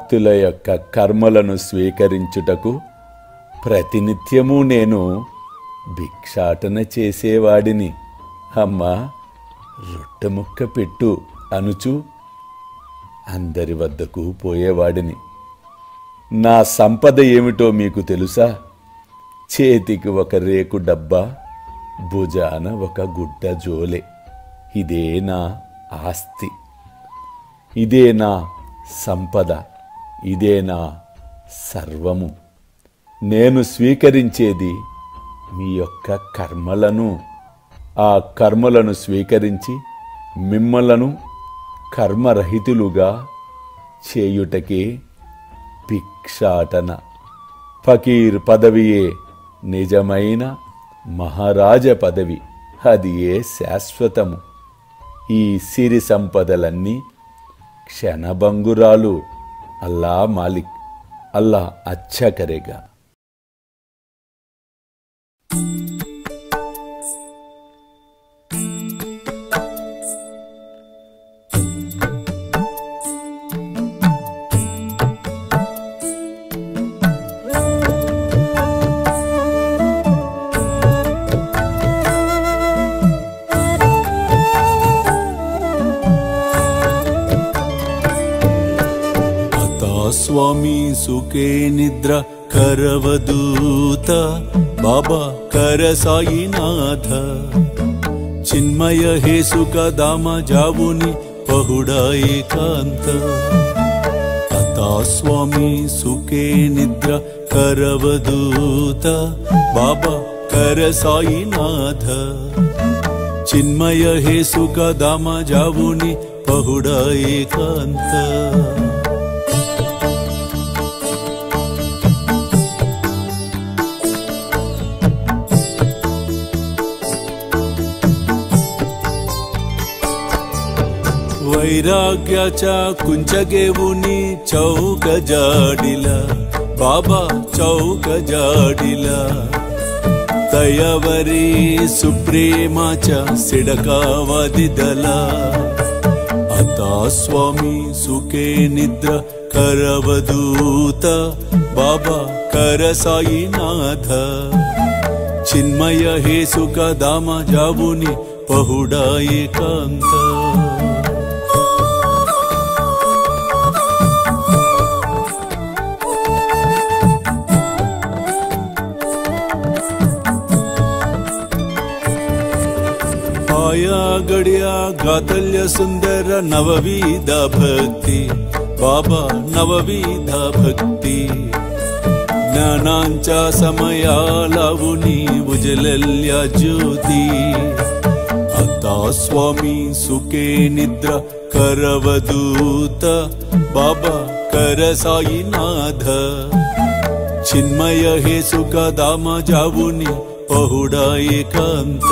భక్తుల యొక్క కర్మలను స్వీకరించుటకు ప్రతినిత్యము నేను భిక్షాటన చేసేవాడిని. అమ్మా, రొట్టె ముక్క పెట్టు అనుచు అందరి వద్దకు పోయేవాడిని. నా సంపద ఏమిటో మీకు తెలుసా? చేతికి ఒక రేకు డబ్బా, భుజాన ఒక గుడ్డ జోలె. ఇదే నా ఆస్తి, ఇదే నా సంపద, ఇదే నా సర్వము. నేను స్వీకరించేది మీ యొక్క కర్మలను. ఆ కర్మలను స్వీకరించి మిమ్మలను కర్మరహితులుగా చేయుటకే భిక్షాటన. ఫకీర్ పదవియే నిజమైన మహారాజ పదవి. అది ఏ శాశ్వతము. ఈ సిరి సంపదలన్నీ క్షణభంగురాలు. అల్లా మాలిక్, అల్లా అచ్చా కరేగా. स्वामी सुखे निद्रा करवदूत बाबा कर साईनाथ चिन्मय हे सुख दाम जावुनि पहुडा एकांत अता स्वामी सुखे निद्रा करवदूत बाबा कर साईनाथ चिन्मय हे सुख दाम जावुनि पहुडा एकांत वैराग्याच्या कुंचगेवुनी चौक जाडिला बाबा चौक जाडिला दयावरी सुप्रेमाच्या सिडकावादिदला आता स्वामी सुखे निद्रा करवदूत बाबा कर साईनाथ चिन्मय हे सुख दाम जावुनि पहुडा एकांत आया गड्या गातल्य सुंदर नवविधा भक्ति बाबा नवविधा भक्ति ज्ञानांच्या समया लावुनी उजलल्या ज्योती आता स्वामी सुखे निद्रा करवदूत बाबा कर साईनाथ चिन्मय हे सुख दाम जावुनि पहुडा एकांत